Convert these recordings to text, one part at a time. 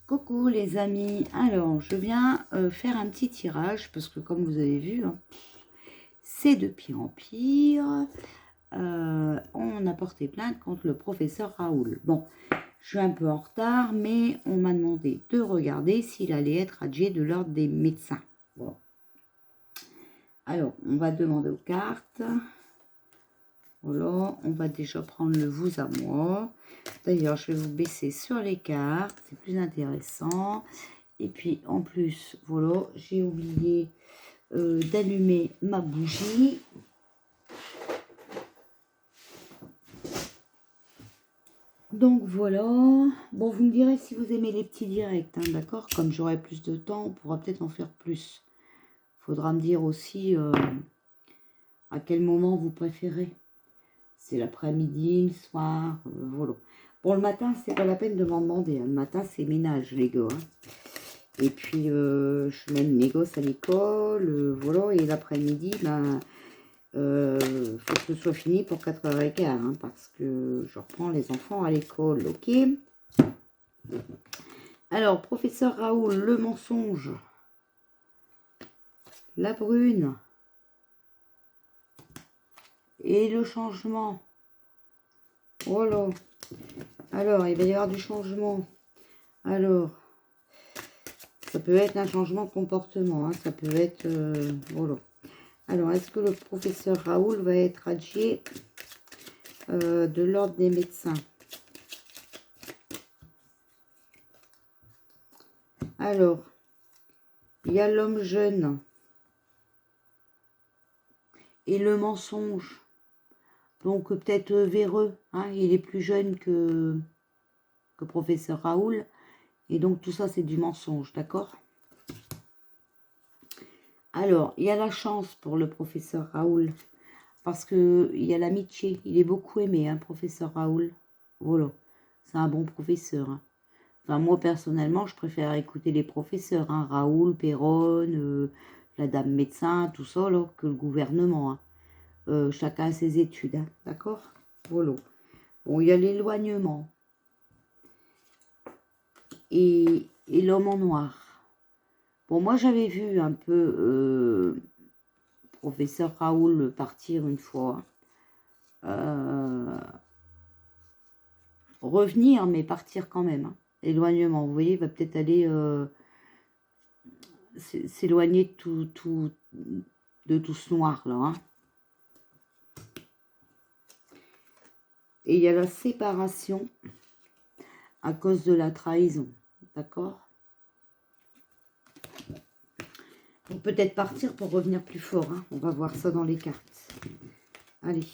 Coucou les amis, alors je viens faire un petit tirage parce que comme vous avez vu, hein, c'est de pire en pire. On a porté plainte contre le professeur Raoul. Bon, je suis un peu en retard, mais on m'a demandé de regarder s'il allait être adjugé de l'ordre des médecins. Bon. Alors, on va demander aux cartes. Voilà, on va déjà prendre le vous à moi. D'ailleurs, je vais vous baisser sur les cartes, c'est plus intéressant. Et puis, en plus, voilà, j'ai oublié d'allumer ma bougie. Donc, voilà. Bon, vous me direz si vous aimez les petits directs, hein, d'accord? Comme j'aurai plus de temps, on pourra peut-être en faire plus. Faudra me dire aussi à quel moment vous préférez. C'est l'après-midi, le soir, voilà. Bon, le matin, c'est pas la peine de m'en demander. Hein. Le matin, c'est ménage, les gars. Hein. Et puis, je mène mes gosses à l'école, voilà. Et l'après-midi, ben, faut que ce soit fini pour 4h15, hein, parce que je reprends les enfants à l'école, ok? Alors, professeur Raoul, le mensonge. La brune. Et le changement. Voilà. Alors, il va y avoir du changement. Alors, ça peut être un changement de comportement. Hein, ça peut être... voilà. Alors, est-ce que le professeur Raoul va être adjugé de l'ordre des médecins? Alors, il y a l'homme jeune et le mensonge. Donc, peut-être véreux. Hein, il est plus jeune que professeur Raoul. Et donc, tout ça, c'est du mensonge, d'accord? Alors, il y a la chance pour le professeur Raoul. Parce qu'il y a l'amitié. Il est beaucoup aimé, hein, professeur Raoul. Voilà. C'est un bon professeur. Hein. Enfin, moi, personnellement, je préfère écouter les professeurs. Hein, Raoul, Péronne, la dame médecin, tout ça, là, que le gouvernement. Hein. Chacun a ses études. Hein, d'accord? Voilà. Bon, il y a l'éloignement. Et l'homme en noir. Bon, moi, j'avais vu un peu professeur Raoul partir une fois. Revenir, mais partir quand même. Hein. Éloignement, vous voyez, il va peut-être aller s'éloigner de tout ce noir, là. Hein. Et il y a la séparation à cause de la trahison. D'accord? Pour peut-être partir pour revenir plus fort. Hein. On va voir ça dans les cartes. Allez.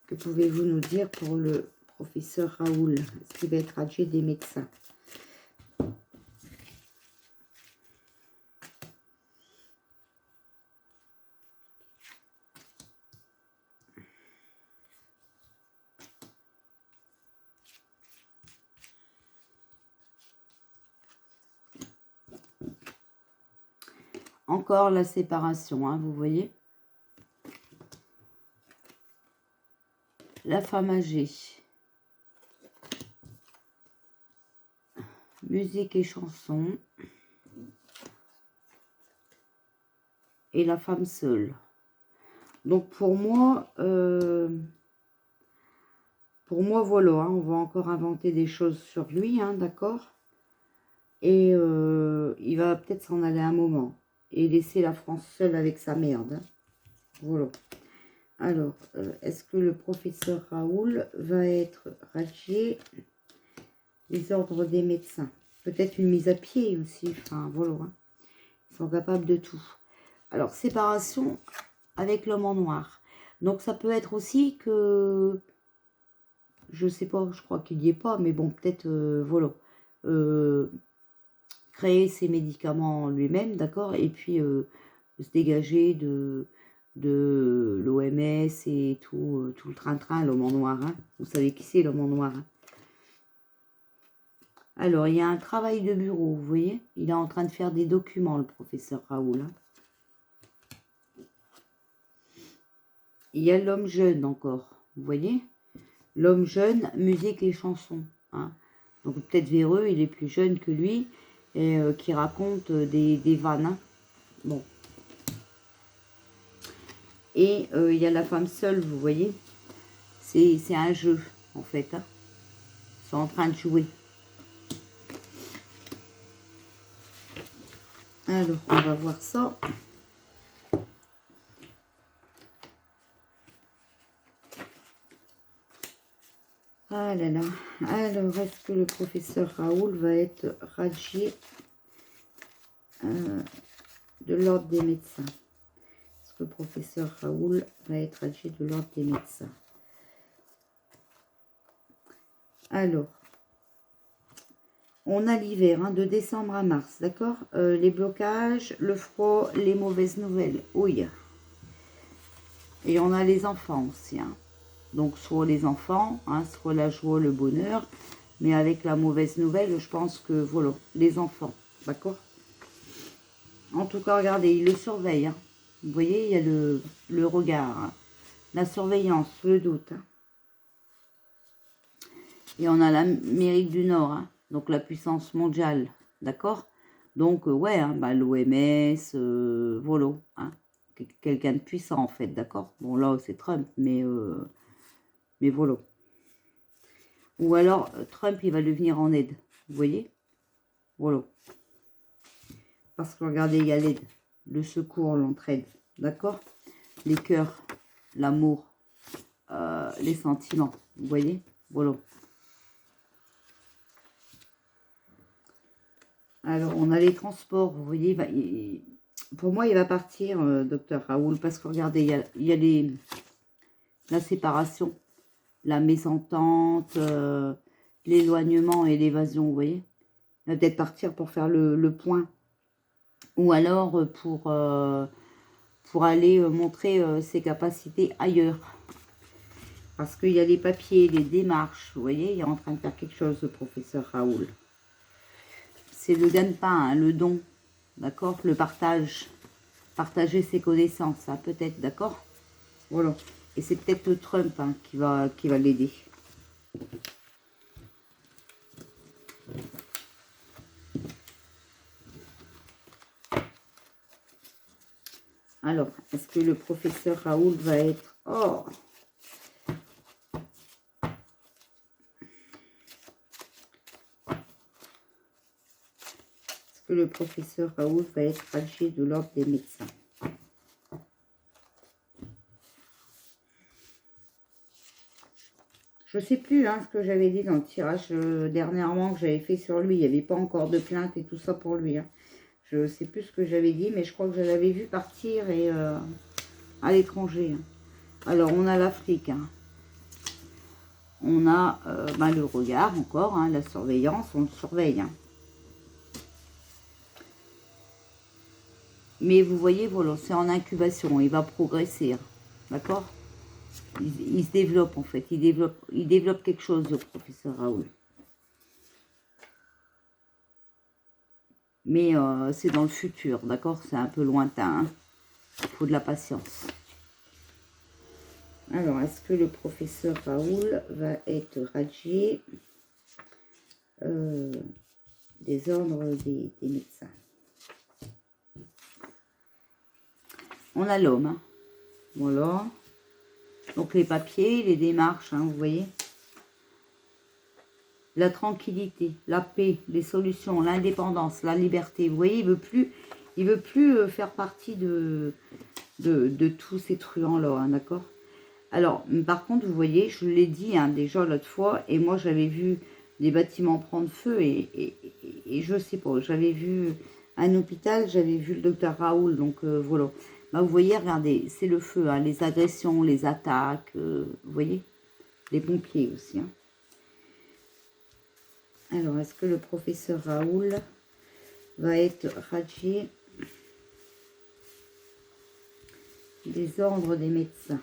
Que pouvez-vous nous dire pour le professeur Raoul? Est-ce qu'il va être adjugé des médecins? Encore la séparation, hein, vous voyez? La femme âgée. Musique et chansons. Et la femme seule. Donc pour moi, voilà, hein, on va encore inventer des choses sur lui, hein, d'accord? Et il va peut-être s'en aller un moment. Et laisser la France seule avec sa merde. Hein. Voilà. Alors, est-ce que le professeur Raoul va être radié des ordres des médecins? Peut-être une mise à pied aussi. Enfin, voilà. Hein. Ils sont capables de tout. Alors, séparation avec l'homme en noir. Donc, ça peut être aussi que... Je sais pas, je crois qu'il n'y est pas. Mais bon, peut-être, voilà. Créer ses médicaments lui-même, d'accord? Et puis, se dégager de l'OMS et tout le train-train, l'homme en noir. Hein. Vous savez qui c'est, l'homme en noir. Hein. Alors, il y a un travail de bureau, vous voyez? Il est en train de faire des documents, le professeur Raoul. Hein. Il y a l'homme jeune encore, vous voyez? L'homme jeune, musique et chansons. Hein. Donc peut-être véreux, il est plus jeune que lui, et qui raconte des vannes. Hein. Bon. Et il y a la femme seule, vous voyez. C'est un jeu, en fait. Hein. Ils sont en train de jouer. Alors, on va voir ça. Ah là là. Alors, est-ce que le professeur Raoul va être radié de l'ordre des médecins? Est-ce que le professeur Raoul va être radié de l'ordre des médecins? Alors, on a l'hiver, hein, de décembre à mars, d'accord? Les blocages, le froid, les mauvaises nouvelles. Oui. Et on a les enfants aussi, hein. Donc, soit les enfants, hein, soit la joie, le bonheur. Mais avec la mauvaise nouvelle, je pense que, voilà, les enfants, d'accord? En tout cas, regardez, il le surveille. Hein. Vous voyez, il y a le regard, hein. La surveillance, le doute. Hein. Et on a l'Amérique du Nord, hein, donc la puissance mondiale, d'accord? Donc, ouais, hein, bah, l'OMS, voilà, hein, quelqu'un de puissant, en fait, d'accord? Bon, là, c'est Trump, mais voilà. Ou alors, Trump, il va lui venir en aide, vous voyez? Voilà. Parce que, regardez, il y a l'aide, le secours, l'entraide, d'accord? Les cœurs, l'amour, les sentiments, vous voyez? Voilà. Alors, on a les transports, vous voyez, pour moi, il va partir, docteur Raoul, parce que regardez, il y a la séparation, la mésentente, l'éloignement et l'évasion, vous voyez. Il va peut-être partir pour faire le point, ou alors pour aller montrer ses capacités ailleurs. Parce qu'il y a les papiers, les démarches, vous voyez, il est en train de faire quelque chose, le professeur Raoul. C'est le gagne-pain, hein, le don, d'accord, le partage. Partager ses connaissances, hein, peut-être, d'accord? Voilà. Et c'est peut-être Trump, hein, qui va l'aider. Alors, est-ce que le professeur Raoul va être... Oh! Est-ce que le professeur Raoul va être radié de l'ordre des médecins? Je ne sais plus, hein, ce que j'avais dit dans le tirage dernièrement que j'avais fait sur lui. Il n'y avait pas encore de plainte et tout ça pour lui. Hein. Je ne sais plus ce que j'avais dit, mais je crois que je l'avais vu partir et, à l'étranger. Hein. Alors, on a l'Afrique. Hein. On a le regard encore, hein, la surveillance, on le surveille. Hein. Mais vous voyez, voilà, c'est en incubation, il va progresser. Hein. D'accord? Il se développe en fait, il développe quelque chose, le professeur Raoul. Mais c'est dans le futur, d'accord? C'est un peu lointain. Hein. Il faut de la patience. Alors, est-ce que le professeur Raoul va être radié des ordres des médecins? On a l'homme. Hein. Voilà. Donc, les papiers, les démarches, hein, vous voyez. La tranquillité, la paix, les solutions, l'indépendance, la liberté. Vous voyez, il veut plus faire partie de tous ces truands-là, hein, d'accord? Alors, par contre, vous voyez, je l'ai dit hein, déjà l'autre fois, et moi, j'avais vu des bâtiments prendre feu, et je sais pas, j'avais vu un hôpital, j'avais vu le docteur Raoul, donc voilà. Bah, vous voyez, regardez, c'est le feu, hein, les agressions, les attaques, vous voyez, les pompiers aussi. Hein. Alors, est-ce que le professeur Raoul va être radié des ordres des médecins?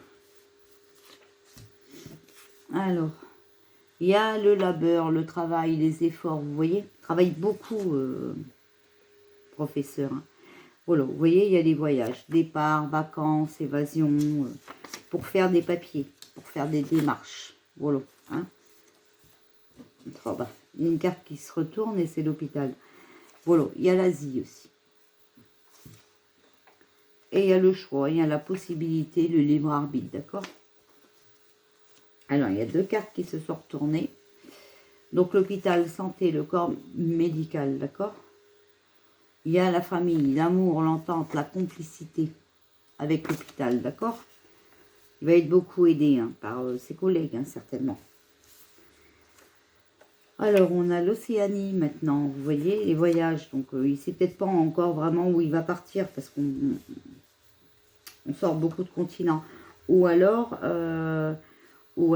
Alors, il y a le labeur, le travail, les efforts, vous voyez, il travaille beaucoup, professeur. Hein. Voilà, vous voyez, il y a les voyages, départ, vacances, évasion, pour faire des papiers, pour faire des démarches. Voilà. Hein. Oh, bah, il y a une carte qui se retourne et c'est l'hôpital. Voilà, il y a l'Asie aussi. Et il y a le choix, il y a la possibilité, le libre arbitre, d'accord? Alors, il y a deux cartes qui se sont retournées. Donc, l'hôpital, santé, le corps médical, d'accord? Il y a la famille, l'amour, l'entente, la complicité avec l'hôpital, d'accord? Il va être beaucoup aidé hein, par ses collègues, hein, certainement. Alors, on a l'Océanie maintenant, vous voyez, les voyages. Donc, il ne sait peut-être pas encore vraiment où il va partir parce qu'on sort beaucoup de continents. Ou alors les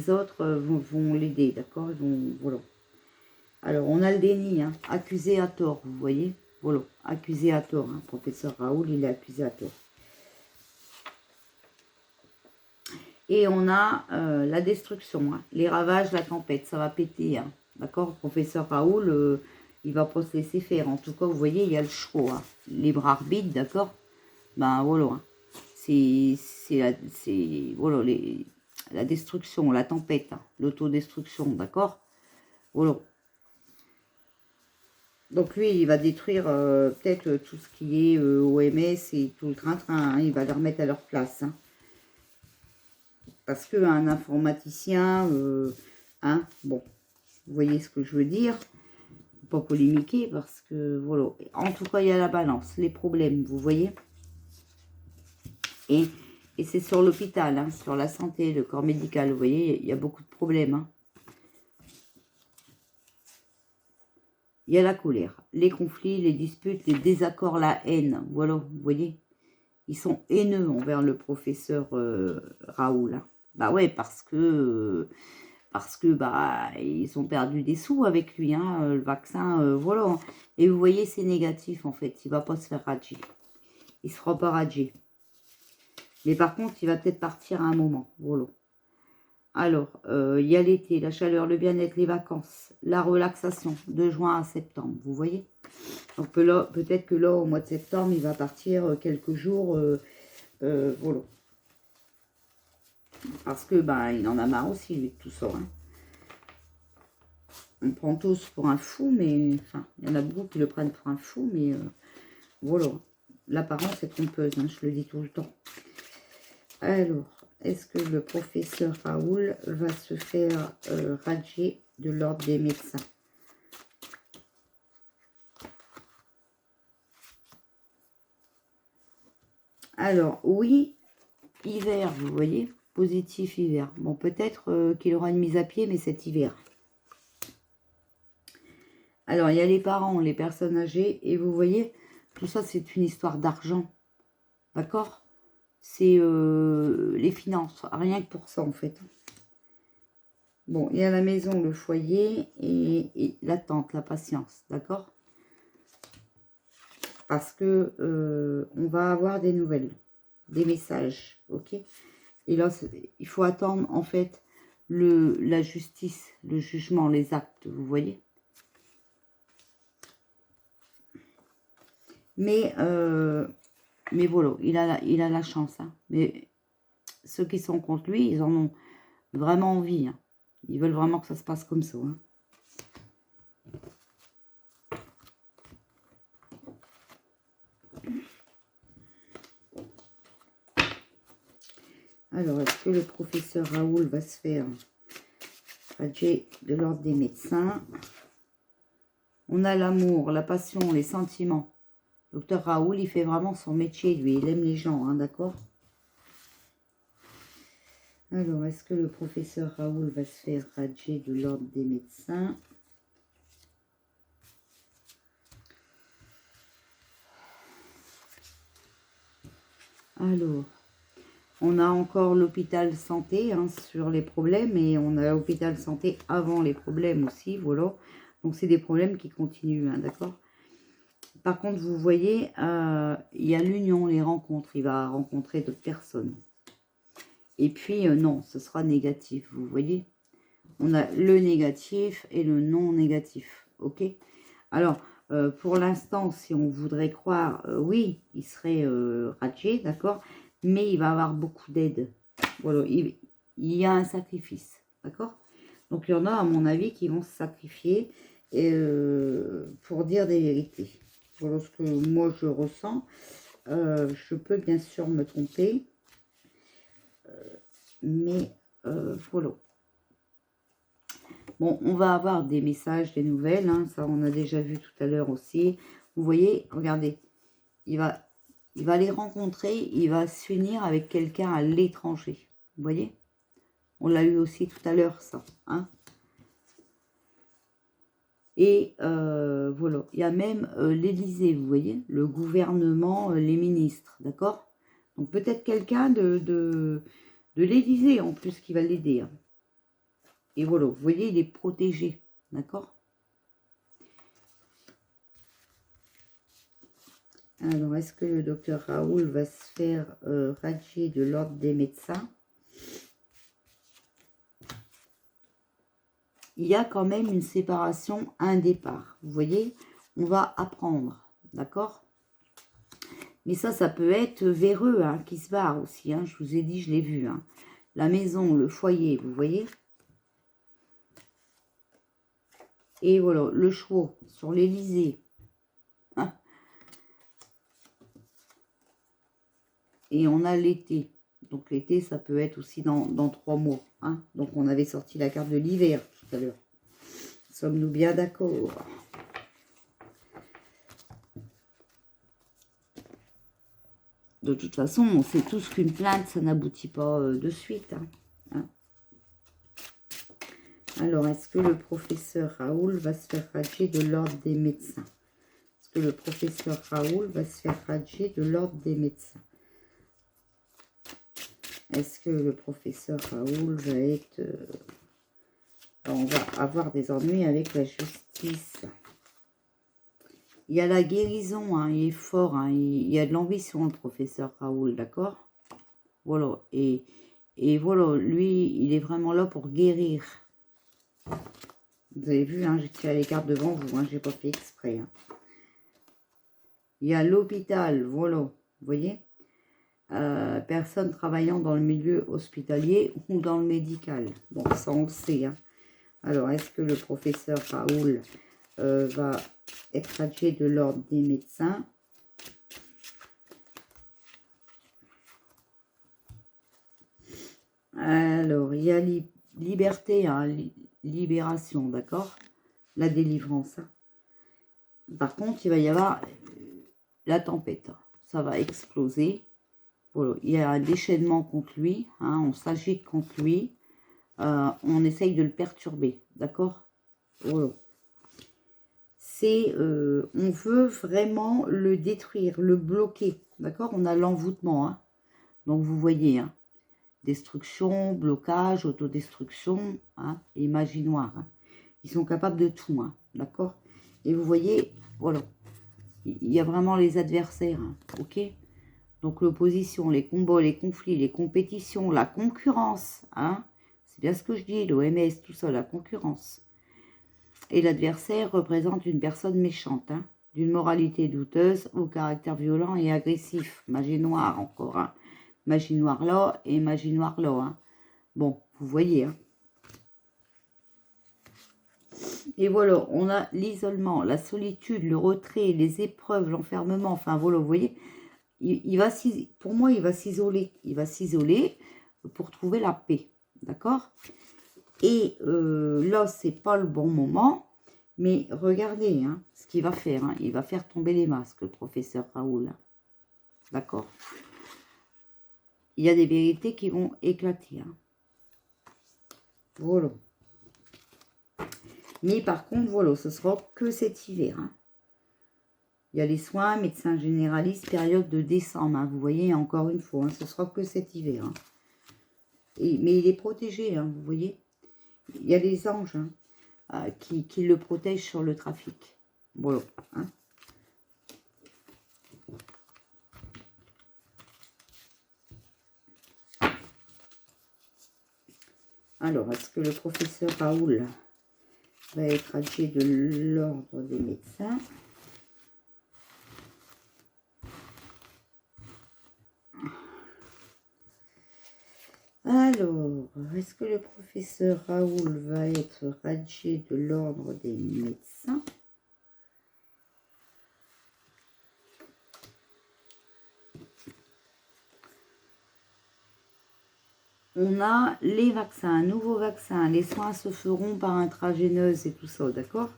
autres vont l'aider, d'accord? Voilà. Alors, on a le déni, hein, accusé à tort, vous voyez? Voilà, accusé à tort. Hein. Professeur Raoul, il est accusé à tort. Et on a la destruction, hein, les ravages, la tempête, ça va péter, hein, d'accord? Professeur Raoul, il va pas se laisser faire. En tout cas, vous voyez, il y a le choix, hein, libre arbitre, d'accord? Ben voilà, hein. C'est voilà, la destruction, la tempête, hein, l'autodestruction, d'accord? Voilà. Donc lui, il va détruire peut-être tout ce qui est OMS et tout le train-train, hein, il va les remettre à leur place, hein. Parce qu'un informaticien, hein, bon, vous voyez ce que je veux dire, pas polémiquer parce que, voilà, en tout cas, il y a la balance, les problèmes, vous voyez. Et c'est sur l'hôpital, hein, sur la santé, le corps médical, vous voyez, il y a beaucoup de problèmes. Hein. Il y a la colère, les conflits, les disputes, les désaccords, la haine, voilà, vous voyez. Ils sont haineux envers le professeur Raoul. Hein. Bah ouais, parce que bah ils ont perdu des sous avec lui, hein, le vaccin, voilà. Et vous voyez, c'est négatif en fait. Il va pas se faire rager. Il se fera pas rager. Mais par contre, il va peut-être partir à un moment. Voilà. Alors, il y a l'été, la chaleur, le bien-être, les vacances, la relaxation, de juin à septembre, vous voyez. Donc peut-être que là, au mois de septembre, il va partir quelques jours, voilà. Parce que, bah, il en a marre aussi, lui, de tout ça. Hein. On prend tous pour un fou, mais... Enfin, il y en a beaucoup qui le prennent pour un fou, mais... voilà. L'apparence est trompeuse, hein, je le dis tout le temps. Alors, est-ce que le professeur Raoul va se faire rager de l'ordre des médecins? Alors, oui, hiver, vous voyez, positif hiver. Bon, peut-être qu'il aura une mise à pied, mais cet hiver. Alors, il y a les parents, les personnes âgées, et vous voyez, tout ça, c'est une histoire d'argent. D'accord? C'est les finances, rien que pour ça, en fait. Bon, il y a la maison, le foyer, et l'attente, la patience, d'accord? Parce que on va avoir des nouvelles, des messages, ok? Et là, il faut attendre, en fait, la justice, le jugement, les actes, vous voyez? Mais voilà, il a la chance. Hein. Mais ceux qui sont contre lui, ils en ont vraiment envie. Hein. Ils veulent vraiment que ça se passe comme ça. Hein. Alors, est-ce que le professeur Raoul va se faire rager de l'ordre des médecins? On a l'amour, la passion, les sentiments. Docteur Raoul, il fait vraiment son métier, lui. Il aime les gens, hein, d'accord? Alors, est-ce que le professeur Raoul va se faire rager de l'ordre des médecins? Alors, on a encore l'hôpital santé hein, sur les problèmes et on a l'hôpital santé avant les problèmes aussi, voilà. Donc, c'est des problèmes qui continuent, hein, d'accord? Par contre, vous voyez, il y a l'union, les rencontres. Il va rencontrer d'autres personnes. Et puis, non, ce sera négatif, vous voyez. On a le négatif et le non négatif, ok? Alors, pour l'instant, si on voudrait croire, oui, il serait radié, d'accord? Mais il va avoir beaucoup d'aide. Voilà, il y a un sacrifice, d'accord? Donc, il y en a, à mon avis, qui vont se sacrifier pour dire des vérités. Voilà ce que moi, je ressens. Je peux bien sûr me tromper. Mais voilà. Bon, on va avoir des messages, des nouvelles. Hein, ça, on a déjà vu tout à l'heure aussi. Vous voyez, regardez. Il va les rencontrer. Il va s'unir avec quelqu'un à l'étranger. Vous voyez? On l'a eu aussi tout à l'heure, ça. Hein. Et voilà. Il y a même l'Élysée, vous voyez? Le gouvernement, les ministres. D'accord? Donc, peut-être quelqu'un de l'Élysée, en plus, qui va l'aider. Hein. Et voilà, vous voyez, il est protégé. D'accord? Alors, est-ce que le docteur Raoul va se faire radier de l'ordre des médecins? Il y a quand même une séparation, un départ. Vous voyez, on va apprendre. D'accord? Mais ça peut être véreux, hein, qui se barre aussi. Hein, je vous ai dit, je l'ai vu. Hein. La maison, le foyer, vous voyez? Et voilà, le cheval sur l'Élysée. Hein. Et on a l'été. Donc l'été, ça peut être aussi dans 3 mois. Hein. Donc on avait sorti la carte de l'hiver tout à l'heure. Sommes-nous bien d'accord? De toute façon, on sait tous qu'une plainte, ça n'aboutit pas de suite. Hein. Hein. Alors, est-ce que le professeur Raoul va se faire radier de l'ordre des médecins? Est-ce que le professeur Raoul va se faire radier de l'ordre des médecins? Est-ce que le professeur Raoul va être... on va avoir des ennuis avec la justice. Il y a la guérison, hein, il est fort, hein, il y a de l'ambition, le professeur Raoul, d'accord? Voilà, et voilà, lui, il est vraiment là pour guérir. Vous avez vu, hein, j'ai tiré les cartes devant vous, hein, j'ai pas fait exprès. Hein. Il y a l'hôpital, voilà, vous voyez? Personne travaillant dans le milieu hospitalier ou dans le médical. Bon, ça on le sait. Hein. Alors, est-ce que le professeur Raoul va être radié de l'ordre des médecins? Alors, il y a liberté, hein, libération, d'accord? La délivrance. Hein. Par contre, il va y avoir la tempête. Ça va exploser. Voilà. Il y a un déchaînement contre lui. Hein, on s'agite contre lui. On essaye de le perturber. D'accord? Voilà. On veut vraiment le détruire, le bloquer. D'accord? On a l'envoûtement. Hein. Donc, vous voyez, hein, destruction, blocage, autodestruction, hein, et magie noire. Hein. Ils sont capables de tout. Hein, d'accord? Et vous voyez, voilà. Il y a vraiment les adversaires. Hein, ok? Donc, l'opposition, les combats, les conflits, les compétitions, la concurrence. Hein, c'est bien ce que je dis, l'OMS, tout ça, la concurrence. Et l'adversaire représente une personne méchante, hein, d'une moralité douteuse, au caractère violent et agressif. Magie noire encore, hein. Magie noire là et magie noire là. Hein. Bon, vous voyez. Hein. Et voilà, on a l'isolement, la solitude, le retrait, les épreuves, l'enfermement. Enfin voilà, vous voyez, pour moi, il va s'isoler. Il va s'isoler pour trouver la paix. D'accord? Et là, c'est pas le bon moment. Mais regardez hein, ce qu'il va faire. Hein. Il va faire tomber les masques, le professeur Raoul. Hein. D'accord? Il y a des vérités qui vont éclater. Hein. Voilà. Mais par contre, voilà, ce sera que cet hiver. Hein. Il y a les soins, médecins généralistes, période de décembre. Hein. Vous voyez, encore une fois, hein, ce sera que cet hiver. Hein. Mais il est protégé, hein, vous voyez. Il y a les anges hein, qui le protègent sur le trafic. Voilà. Hein. Alors, est-ce que le professeur Raoul va être radié de l'ordre des médecins? Alors, est-ce que le professeur Raoul va être radié de l'ordre des médecins? On a les vaccins, un nouveau vaccin. Les soins se feront par intragéneuse et tout ça, d'accord?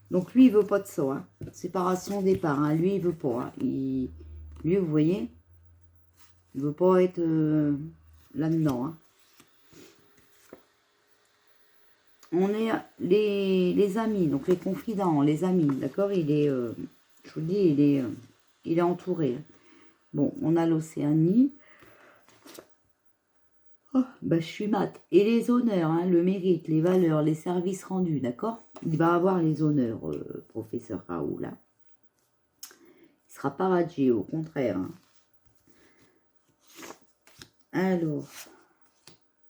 Donc lui, il veut pas de ça. Hein. Séparation départ. Hein. Lui, il veut pas. Hein. Lui, vous voyez, il veut pas être là-dedans. Hein. On est les amis, donc les confidents, les amis, d'accord? Il est, je vous dis, il est entouré. Hein. Bon, on a l'Océanie. Oh, bah, je suis mat. Et les honneurs, hein, le mérite, les valeurs, les services rendus, d'accord? Il va avoir les honneurs, professeur Raoul. Hein. Il ne sera pas radié, au contraire. Hein. Alors,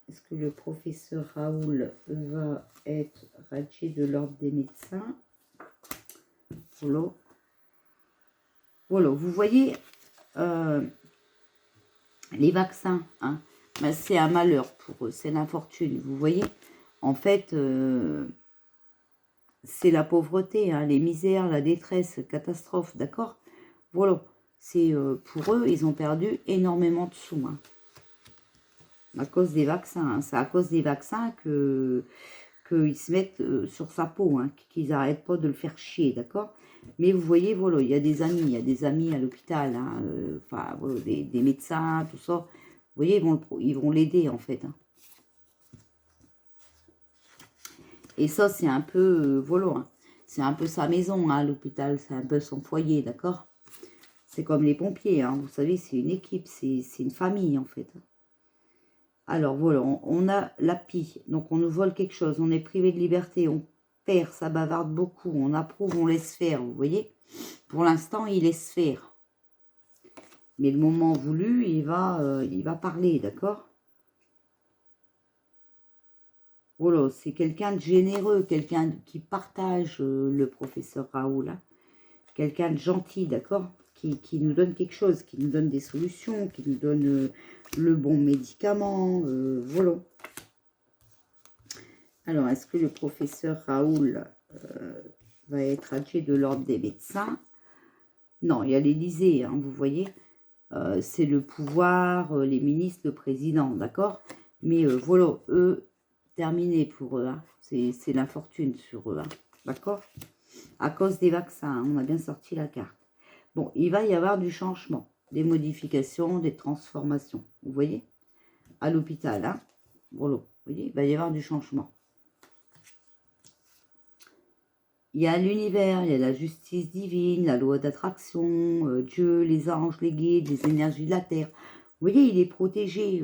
est-ce que le professeur Raoul va être radié de l'ordre des médecins? Voilà. Voilà, vous voyez, les vaccins, hein, ben, c'est un malheur pour eux, c'est l'infortune, vous voyez. En fait, c'est la pauvreté, hein, les misères, la détresse, catastrophe, d'accord? Voilà, c'est pour eux, ils ont perdu énormément de sous, hein, à cause des vaccins. Hein. C'est à cause des vaccins qu'ils se mettent sur sa peau, hein, qu'ils n'arrêtent pas de le faire chier, d'accord? Mais vous voyez, voilà, il y a des amis à l'hôpital, hein, enfin, voilà, des médecins, tout ça. Vous voyez, ils vont l'aider, en fait. Hein. Et ça, c'est un peu, voilà, hein, c'est un peu sa maison, hein, l'hôpital, c'est un peu son foyer, d'accord? C'est comme les pompiers, hein, vous savez, c'est une équipe, c'est une famille, en fait. Alors, voilà, on a la pie, donc on nous vole quelque chose, on est privé de liberté, on perd, ça bavarde beaucoup, on approuve, on laisse faire, vous voyez? Pour l'instant, il laisse faire. Mais le moment voulu, il va parler, d'accord? Voilà, c'est quelqu'un de généreux, quelqu'un qui partage le professeur Raoul. Hein. Quelqu'un de gentil, d'accord? Qui nous donne quelque chose, qui nous donne des solutions, qui nous donne le bon médicament, voilà. Alors, est-ce que le professeur Raoul va être adjoint de l'ordre des médecins? Non, il y a l'Élysée, hein, vous voyez. C'est le pouvoir, les ministres, le président, d'accord? Mais voilà, eux, terminé pour eux. Hein. C'est l'infortune sur eux, hein, d'accord? À cause des vaccins, hein, on a bien sorti la carte. Bon, il va y avoir du changement, des modifications, des transformations, vous voyez? À l'hôpital, hein? Voilà, vous voyez, il va y avoir du changement. Il y a l'univers, il y a la justice divine, la loi d'attraction, Dieu, les anges, les guides, les énergies de la terre. Vous voyez, il est protégé,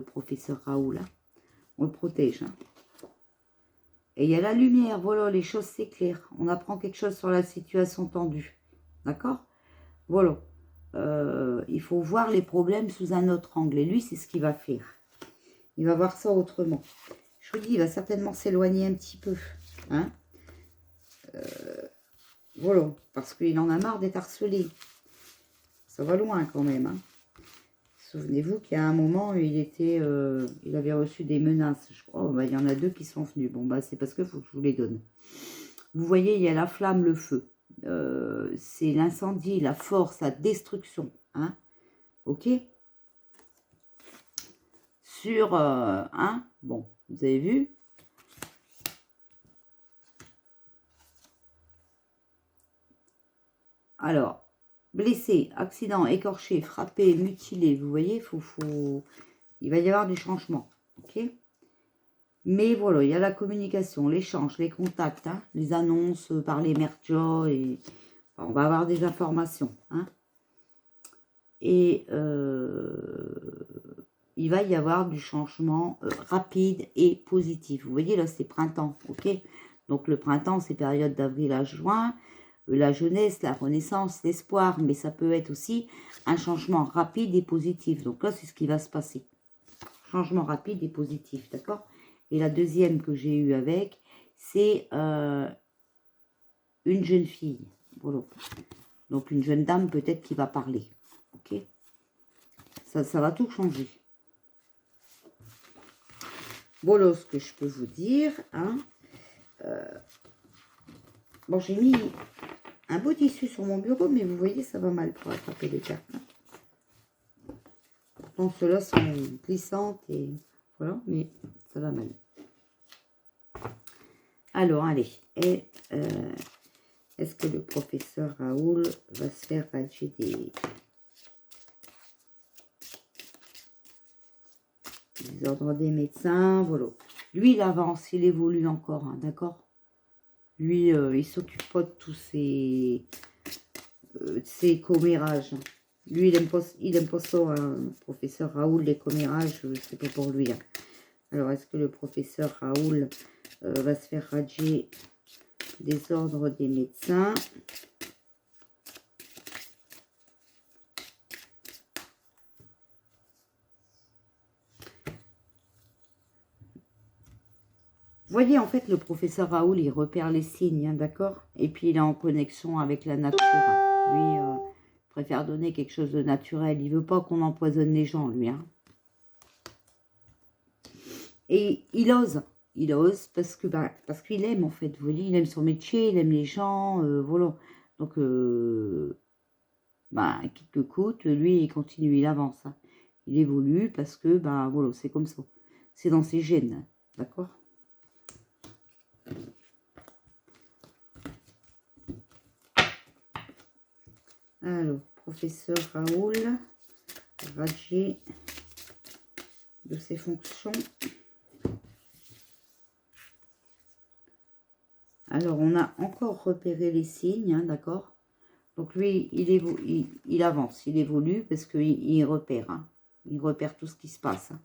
professeur Raoul. Hein. On le protège. Hein. Et il y a la lumière, voilà, les choses s'éclairent. On apprend quelque chose sur la situation tendue. D'accord? Voilà. Il faut voir les problèmes sous un autre angle. Et lui, c'est ce qu'il va faire. Il va voir ça autrement. Je vous dis, il va certainement s'éloigner un petit peu. Hein? Voilà, parce qu'il en a marre d'être harcelé. Ça va loin quand même. Hein. Souvenez-vous qu'il y a un moment, il avait reçu des menaces. Je crois, bah, il y en a 2 qui sont venus. Bon, bah, c'est parce qu'il faut que je vous les donne. Vous voyez, il y a la flamme, le feu. C'est l'incendie, la force, la destruction. Hein. Ok? Sur, hein, bon, vous avez vu? Alors, blessé, accident, écorché, frappé, mutilé, vous voyez, il va y avoir du changement, ok? Mais voilà, il y a la communication, l'échange, les contacts, hein, les annonces par les merdias, et enfin, on va avoir des informations, hein? Et il va y avoir du changement rapide et positif. Vous voyez, là, c'est printemps, ok? Donc, le printemps, c'est période d'avril à juin. La jeunesse, la renaissance, l'espoir, mais ça peut être aussi un changement rapide et positif. Donc là, c'est ce qui va se passer. Changement rapide et positif, d'accord? Et la deuxième que j'ai eue avec, c'est une jeune fille. Voilà. Donc une jeune dame peut-être qui va parler. Ok? Ça va tout changer. Voilà ce que je peux vous dire. Hein. Bon, j'ai mis un beau tissu sur mon bureau, mais vous voyez, ça va mal pour attraper les cartes. Hein. Pourtant, ceux-là sont glissantes et voilà, mais ça va mal. Alors, allez. Et est-ce que le professeur Raoul va se faire rager des ordres des médecins? Voilà. Lui, il avance, il évolue encore, hein, d'accord? Lui, il s'occupe pas de tous ces commérages. Lui, il aime pas ça, hein, professeur Raoul, les commérages, c'est pas pour lui. Hein. Alors, est-ce que le professeur Raoul va se faire rager des ordres des médecins? Vous voyez, en fait, le professeur Raoul, il repère les signes, hein, d'accord? Et puis, il est en connexion avec la nature. Hein. Lui, préfère donner quelque chose de naturel. Il veut pas qu'on empoisonne les gens, lui. Hein. Et il ose parce que parce qu'il aime, en fait. Vous voyez, il aime son métier, il aime les gens, voilà. Donc, quitte que coûte, lui, il continue, il avance. Hein. Il évolue parce que, voilà, c'est comme ça. C'est dans ses gènes, d'accord? Alors, professeur Raoul, radié de ses fonctions. Alors, on a encore repéré les signes, hein, d'accord? Donc, lui, il avance, il évolue parce qu'il repère. Hein. Il repère tout ce qui se passe. Hein.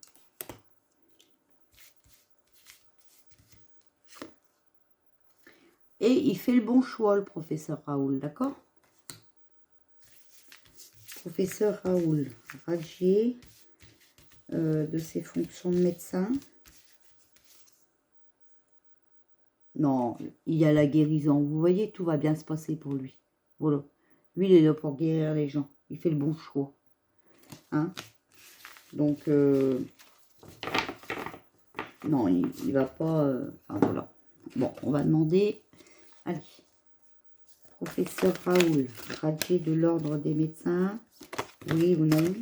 Et il fait le bon choix, le professeur Raoul, d'accord? Professeur Raoul, radié de ses fonctions de médecin. Non, il y a la guérison. Vous voyez, tout va bien se passer pour lui. Voilà. Lui, il est là pour guérir les gens. Il fait le bon choix. Hein? Donc, non, il va pas... enfin, voilà. Bon, on va demander... Allez. Professeur Raoul, radié de l'ordre des médecins. Oui ou non?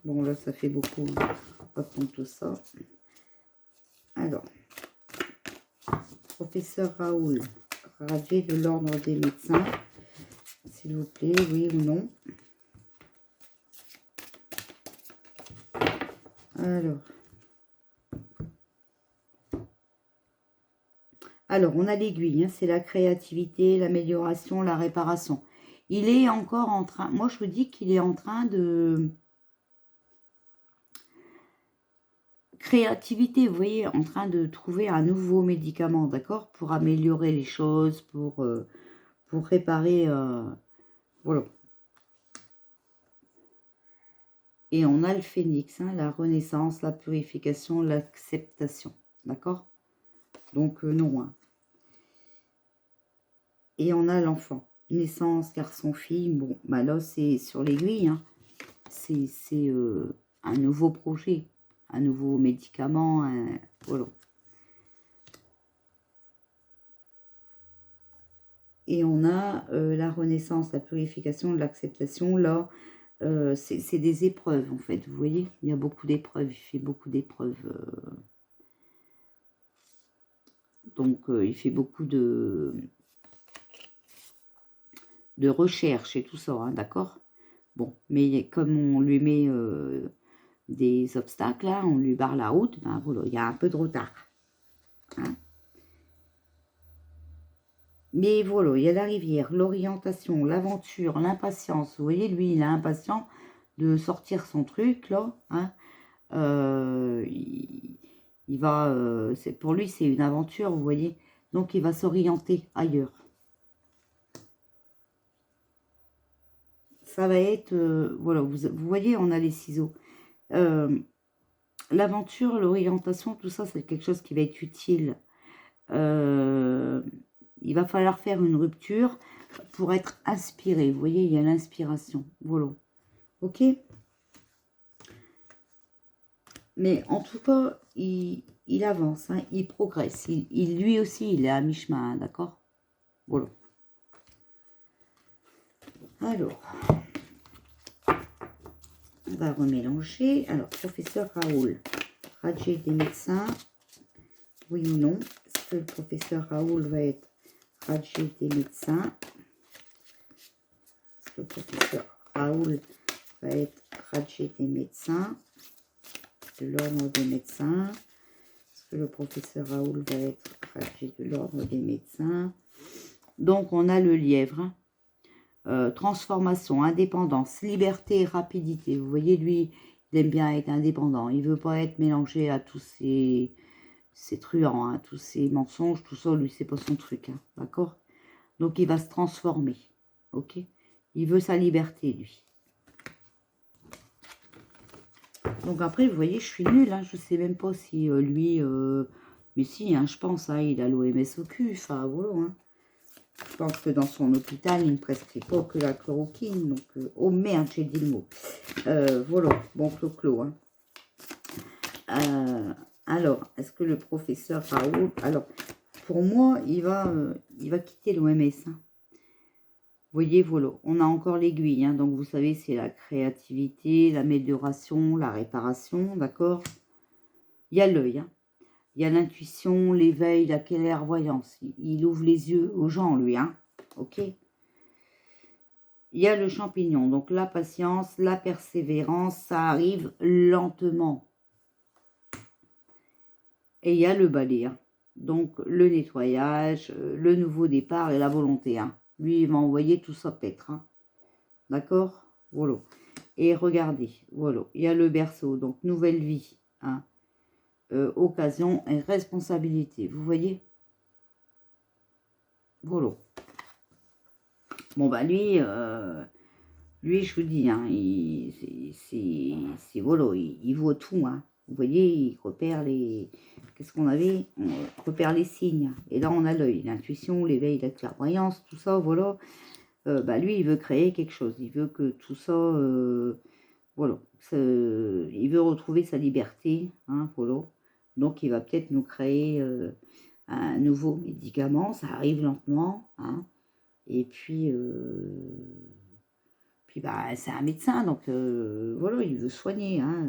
Bon, là, ça fait beaucoup. On va prendre tout ça. Alors. Professeur Raoul, radié de l'ordre des médecins. S'il vous plaît, oui ou non? Alors on a l'aiguille, hein, c'est la créativité, l'amélioration, la réparation. Il est encore en train, moi je vous dis qu'il est en train de... Créativité, vous voyez, en train de trouver un nouveau médicament, d'accord? Pour améliorer les choses, pour réparer... voilà. Et on a le phénix, hein, la renaissance, la purification, l'acceptation. D'accord? Donc, non. Hein. Et on a l'enfant. Naissance, garçon-fille. Bon, là, c'est sur l'aiguille. Hein. C'est un nouveau projet. Un nouveau médicament. Voilà. Et on a la renaissance, la purification, l'acceptation. Là, c'est des épreuves, en fait. Vous voyez, il y a beaucoup d'épreuves. Il fait beaucoup d'épreuves. Donc, il fait beaucoup de recherche et tout ça, hein, d'accord? Bon, mais comme on lui met des obstacles, là, on lui barre la route, voilà, il y a un peu de retard. Hein? Mais voilà, il y a la rivière, l'orientation, l'aventure, l'impatience. Vous voyez, lui, il est impatient de sortir son truc, là. Hein? Il va... pour lui, c'est une aventure, vous voyez. Donc, il va s'orienter ailleurs. Ça va être... voilà, vous voyez, on a les ciseaux. L'aventure, l'orientation, tout ça, c'est quelque chose qui va être utile. Il va falloir faire une rupture pour être inspiré. Vous voyez, il y a l'inspiration. Voilà. Ok? Mais en tout cas, il avance, hein, il progresse. Lui aussi, il est à mi-chemin, hein, d'accord? Voilà. Alors, on va remélanger. Alors, professeur Raoul, Radier des médecins, oui ou non? Est-ce que le professeur Raoul va être Radier des médecins? Est-ce que le professeur Raoul va être Radier des médecins? De l'ordre des médecins? Est-ce que le professeur Raoul va être Radier de l'ordre des médecins? Donc, on a le lièvre, hein. Transformation, indépendance, liberté et rapidité. Vous voyez, lui, il aime bien être indépendant. Il veut pas être mélangé à tous ces truands, hein, tous ces mensonges, tout ça, lui, c'est pas son truc, hein, d'accord? Donc, il va se transformer, ok? Il veut sa liberté, lui. Donc, après, vous voyez, je suis nulle, hein, je sais même pas si lui... mais si, hein, je pense, hein, il a l'OMS au cul, enfin, voilà, hein. Je pense que dans son hôpital, il ne prescrit pas que la chloroquine. Donc, oh merde, j'ai dit le mot. Voilà, bon, clo-clo. Hein. Alors, est-ce que le professeur Raoul... Alors, pour moi, il va quitter l'OMS. Hein. Vous voyez, voilà, on a encore l'aiguille. Hein, donc, vous savez, c'est la créativité, l'amélioration, la réparation, d'accord? Il y a l'œil. Hein. Il y a l'intuition, l'éveil, la clairvoyance. Il ouvre les yeux aux gens, lui. Hein. Ok. Il y a le champignon, donc la patience, la persévérance, ça arrive lentement. Et il y a le balai, hein. Donc le nettoyage, le nouveau départ et la volonté. Hein. Lui, il va envoyer tout ça paître. Hein. D'accord? Voilà. Et regardez, voilà, il y a le berceau, donc nouvelle vie. Hein. Occasion et responsabilité. Vous voyez? Voilà. Bon, bah lui, je vous dis, hein, c'est voilà, il voit tout. Hein. Vous voyez, il repère les... Qu'est-ce qu'on avait? On repère les signes. Et là, on a l'œil, l'intuition, l'éveil, la clairvoyance, tout ça, voilà. Bah, lui, il veut créer quelque chose. Il veut que tout ça... voilà. Il veut retrouver sa liberté. Hein, voilà. Donc, il va peut-être nous créer un nouveau médicament. Ça arrive lentement. Hein, et puis... Puis bah, c'est un médecin, donc voilà, il veut soigner. Hein,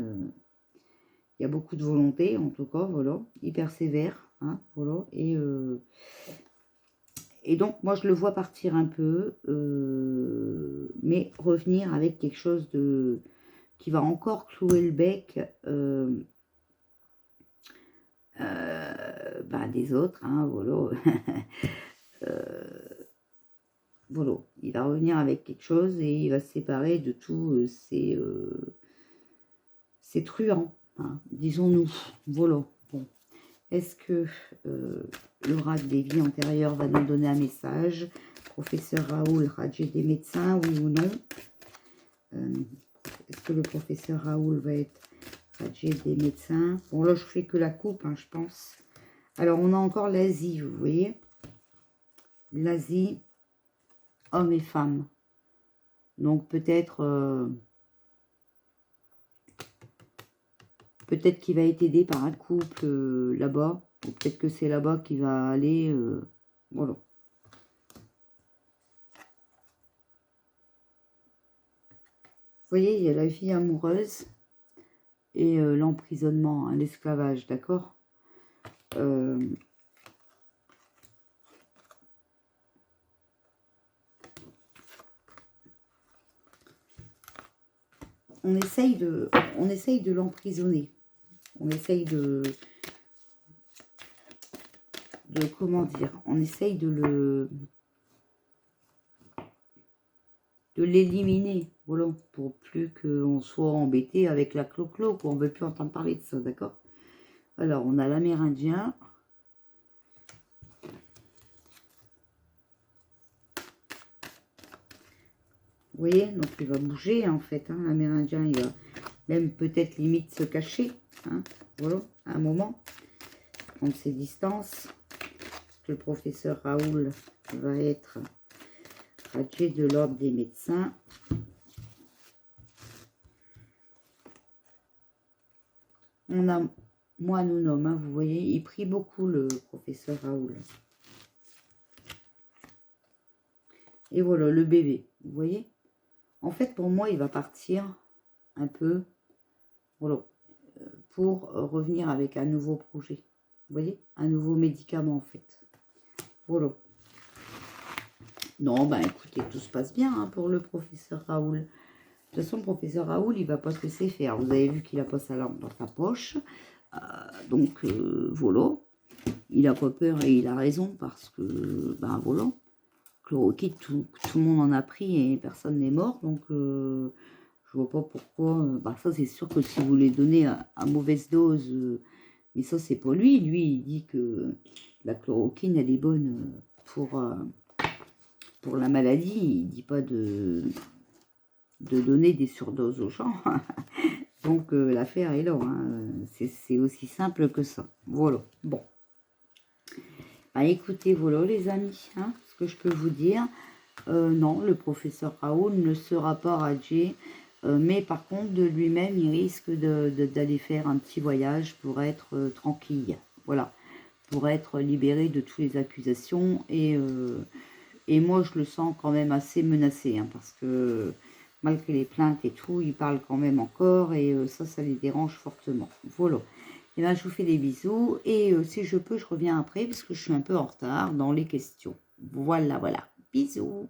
il y a beaucoup de volonté, en tout cas, voilà. Il persévère, hein, voilà. Et donc, moi, je le vois partir un peu, mais revenir avec quelque chose de qui va encore clouer le bec bah, des autres, hein, voilà. Voilà, il va revenir avec quelque chose et il va se séparer de tous ces truands, hein, disons-nous. Voilà. Bon. Est-ce que le rat des vies antérieures va nous donner un message? Professeur Raoul, Radier des médecins, oui ou non? Est-ce que le professeur Raoul va être Radier des médecins? Bon, là, je fais que la coupe, hein, je pense. Alors, on a encore l'Asie, vous voyez? L'Asie, hommes et femmes. Donc, peut-être... Peut-être qu'il va être aidé par un couple là-bas. Ou peut-être que c'est là-bas qu'il va aller. Voilà. Vous voyez, il y a la vie amoureuse et l'emprisonnement, hein, l'esclavage, d'accord? On essaye de l'emprisonner. On essaye de comment dire, on essaye de l'éliminer, voilà, pour plus qu'on soit embêté avec la clo-clo, qu'on ne veut plus entendre parler de ça, d'accord? Alors, on a l'Amérindien. Vous voyez, donc il va bouger, en fait, hein, l'Amérindien, il va même peut-être limite se cacher, hein, voilà, à un moment, prendre ses distances. Le professeur Raoul va être Radier de l'ordre des médecins. On a moi, nous nomme, hein, vous voyez, il prie beaucoup le professeur Raoul. Et voilà, le bébé, vous voyez. En fait, pour moi, il va partir un peu, voilà, pour revenir avec un nouveau projet. Vous voyez, un nouveau médicament, en fait. Voilà. Non, ben écoutez, tout se passe bien hein, pour le professeur Raoul. De toute façon, le professeur Raoul, il va pas se laisser faire. Vous avez vu qu'il a pas sa lampe dans sa poche. Donc, voilà. Il a pas peur et il a raison parce que, ben voilà. Chloroquine, tout le monde en a pris et personne n'est mort. Donc, je vois pas pourquoi. Bah, ça, c'est sûr que si vous les donnez à mauvaise dose, mais ça, c'est pour lui. Lui, il dit que la chloroquine, elle est bonne pour la maladie. Il dit pas de donner des surdoses aux gens. Donc, l'affaire est là. Hein. C'est aussi simple que ça. Voilà. Bon. Bah, écoutez, voilà, les amis, hein, ce que je peux vous dire. Non, le professeur Raoul ne sera pas radié. Mais par contre, de lui-même, il risque d'aller faire un petit voyage pour être tranquille. Voilà. Pour être libéré de toutes les accusations. Et moi, je le sens quand même assez menacé. Hein, parce que malgré les plaintes et tout, il parle quand même encore. Et ça les dérange fortement. Voilà. Et bien, je vous fais des bisous. Et si je peux, je reviens après. Parce que je suis un peu en retard dans les questions. Voilà, voilà. Bisous.